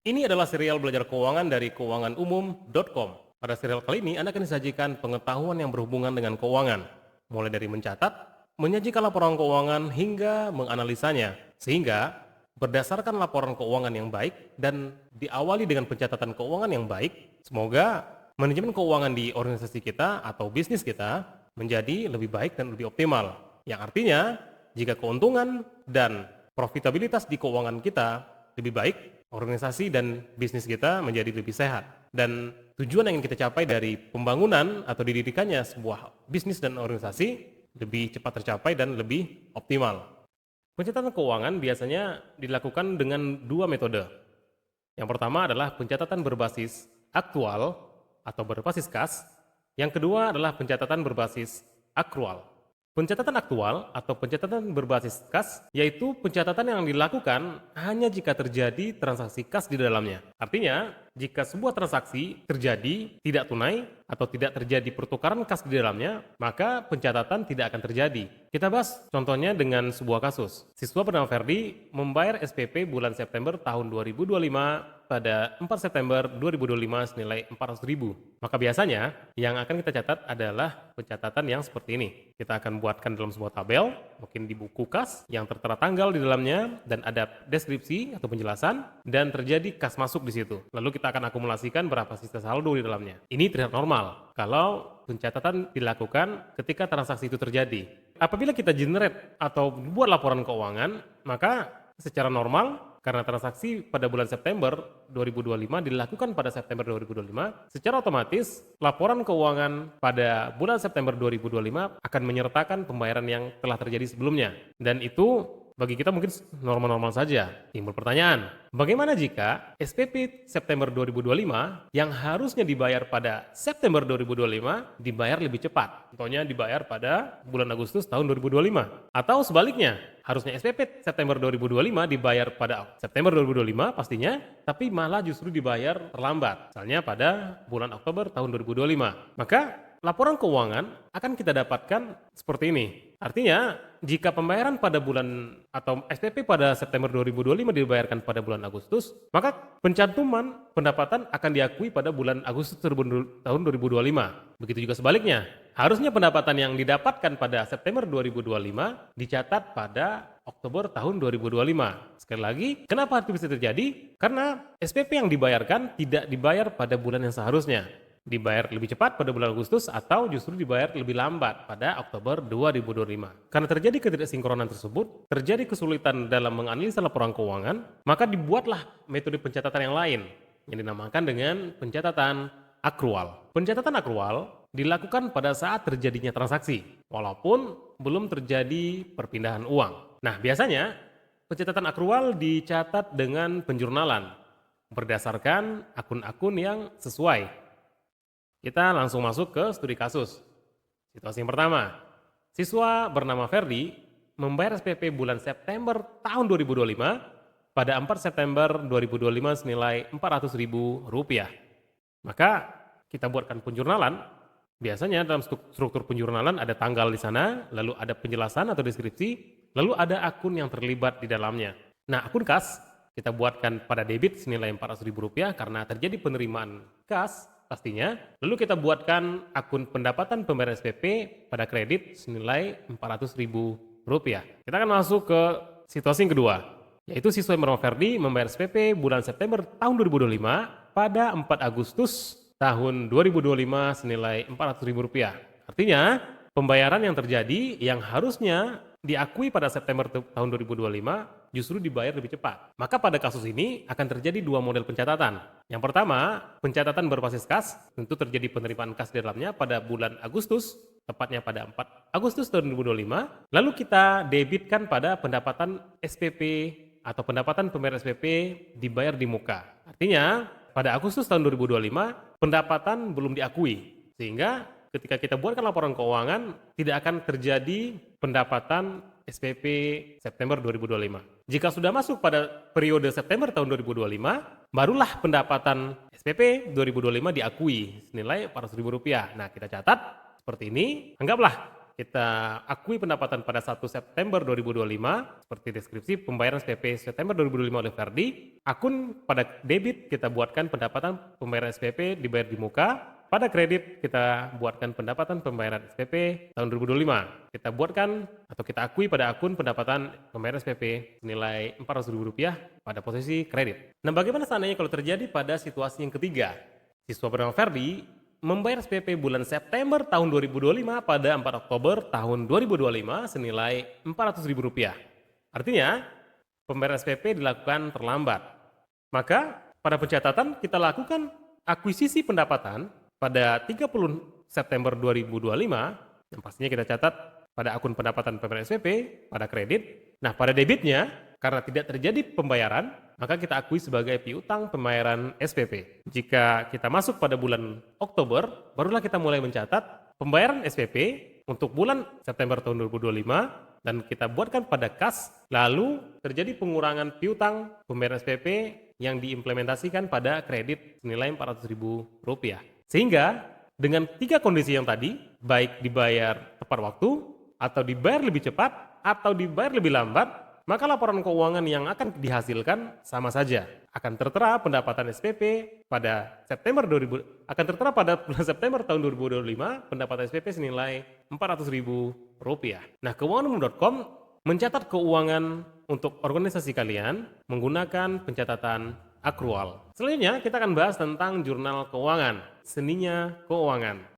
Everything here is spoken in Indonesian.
Ini adalah serial belajar keuangan dari keuanganumum.com. Pada serial kali ini, Anda akan disajikan pengetahuan yang berhubungan dengan keuangan, mulai dari mencatat, menyajikan laporan keuangan, hingga menganalisanya. Sehingga, berdasarkan laporan keuangan yang baik dan diawali dengan pencatatan keuangan yang baik, semoga manajemen keuangan di organisasi kita atau bisnis kita menjadi lebih baik dan lebih optimal. Yang artinya, jika keuntungan dan profitabilitas di keuangan kita lebih baik, organisasi dan bisnis kita menjadi lebih sehat. Dan tujuan yang ingin kita capai dari pembangunan atau didirikannya sebuah bisnis dan organisasi lebih cepat tercapai dan lebih optimal. Pencatatan keuangan biasanya dilakukan dengan dua metode. Yang pertama adalah pencatatan berbasis aktual atau berbasis kas. Yang kedua adalah pencatatan berbasis akrual. Pencatatan aktual atau pencatatan berbasis kas yaitu pencatatan yang dilakukan hanya jika terjadi transaksi kas di dalamnya. Artinya, jika sebuah transaksi terjadi tidak tunai atau tidak terjadi pertukaran kas di dalamnya, maka pencatatan tidak akan terjadi. Kita bahas contohnya dengan sebuah kasus. Siswa bernama Ferdi membayar SPP bulan September tahun 2025 pada 4 September 2025 senilai 400.000. Maka biasanya yang akan kita catat adalah pencatatan yang seperti ini. Kita akan buatkan dalam sebuah tabel, mungkin di buku kas yang tertera tanggal di dalamnya dan ada deskripsi atau penjelasan dan terjadi kas masuk di situ. Lalu kita akan akumulasikan berapa sisa saldo di dalamnya. Ini tidak normal kalau pencatatan dilakukan ketika transaksi itu terjadi. Apabila kita generate atau buat laporan keuangan, maka secara normal karena transaksi pada bulan September 2025 dilakukan pada September 2025, secara otomatis laporan keuangan pada bulan September 2025 akan menyertakan pembayaran yang telah terjadi sebelumnya. Dan itu bagi kita mungkin normal-normal saja. Timbul pertanyaan, bagaimana jika SPP September 2025 yang harusnya dibayar pada September 2025 dibayar lebih cepat? Contohnya dibayar pada bulan Agustus tahun 2025. Atau sebaliknya, harusnya SPP September 2025 dibayar pada September 2025 pastinya, tapi malah justru dibayar terlambat. Misalnya pada bulan Oktober tahun 2025. Maka laporan keuangan akan kita dapatkan seperti ini. Artinya, jika pembayaran pada bulan atau SPP pada September 2025 dibayarkan pada bulan Agustus, maka pencantuman pendapatan akan diakui pada bulan Agustus tahun 2025. Begitu juga sebaliknya. Harusnya pendapatan yang didapatkan pada September 2025 dicatat pada Oktober tahun 2025. Sekali lagi, kenapa itu bisa terjadi? Karena SPP yang dibayarkan tidak dibayar pada bulan yang seharusnya. Dibayar lebih cepat pada bulan Agustus atau justru dibayar lebih lambat pada Oktober 2025. Karena terjadi ketidaksinkronan tersebut, terjadi kesulitan dalam menganalisa laporan keuangan, maka dibuatlah metode pencatatan yang lain yang dinamakan dengan pencatatan akrual. Pencatatan akrual dilakukan pada saat terjadinya transaksi, walaupun belum terjadi perpindahan uang. Nah, biasanya pencatatan akrual dicatat dengan penjurnalan berdasarkan akun-akun yang sesuai. Kita langsung masuk ke studi kasus. Situasi yang pertama, siswa bernama Ferdi membayar SPP bulan September tahun 2025 pada 4 September 2025 senilai Rp400.000. Maka kita buatkan penjurnalan. Biasanya dalam struktur penjurnalan ada tanggal di sana, lalu ada penjelasan atau deskripsi, lalu ada akun yang terlibat di dalamnya. Nah, akun kas kita buatkan pada debit senilai Rp400.000 karena terjadi penerimaan kas pastinya. Lalu kita buatkan akun pendapatan pembayaran SPP pada kredit senilai Rp400.000. Kita akan masuk ke situasi yang kedua, yaitu siswa yang bernama Ferdi membayar SPP bulan September tahun 2025 pada 4 Agustus tahun 2025 senilai Rp400.000. Artinya, pembayaran yang terjadi yang harusnya diakui pada September tahun 2025 justru dibayar lebih cepat. Maka pada kasus ini akan terjadi dua model pencatatan. Yang pertama, pencatatan berbasis kas, tentu terjadi penerimaan kas di dalamnya pada bulan Agustus, tepatnya pada 4 Agustus tahun 2025, lalu kita debitkan pada pendapatan SPP atau pendapatan pembayaran SPP dibayar di muka. Artinya, pada Agustus tahun 2025, pendapatan belum diakui, sehingga ketika kita buatkan laporan keuangan, tidak akan terjadi pendapatan SPP September 2025. Jika sudah masuk pada periode September tahun 2025, barulah pendapatan SPP 2025 diakui senilai Rp400.000. Nah, kita catat seperti ini. Anggaplah kita akui pendapatan pada 1 September 2025, seperti deskripsi pembayaran SPP September 2025 oleh Ferdi. Akun pada debit kita buatkan pendapatan pembayaran SPP dibayar di muka. Pada kredit kita buatkan pendapatan pembayaran SPP tahun 2025. Kita buatkan atau kita akui pada akun pendapatan pembayaran SPP nilai Rp400.000 pada posisi kredit. Nah, bagaimana seandainya kalau terjadi pada situasi yang ketiga? Siswa bernama Ferdi membayar SPP bulan September tahun 2025 pada 4 Oktober tahun 2025 senilai Rp400.000. Artinya, pembayaran SPP dilakukan terlambat. Maka, pada pencatatan kita lakukan akuisisi pendapatan pada 30 September 2025, yang pastinya kita catat pada akun pendapatan pembayaran SPP pada kredit. Nah, pada debitnya, karena tidak terjadi pembayaran, maka kita akui sebagai piutang pembayaran SPP. Jika kita masuk pada bulan Oktober, barulah kita mulai mencatat pembayaran SPP untuk bulan September tahun 2025 dan kita buatkan pada kas, lalu terjadi pengurangan piutang pembayaran SPP yang diimplementasikan pada kredit senilai Rp400.000. Sehingga dengan 3 kondisi yang tadi, baik dibayar tepat waktu, atau dibayar lebih cepat, atau dibayar lebih lambat, maka laporan keuangan yang akan dihasilkan sama saja. Akan tertera pendapatan SPP pada akan tertera pada bulan September tahun 2025, pendapatan SPP senilai Rp400.000. Nah, keuanganumum.com mencatat keuangan untuk organisasi kalian menggunakan pencatatan akrual. Selanjutnya kita akan bahas tentang jurnal keuangan, seninya keuangan.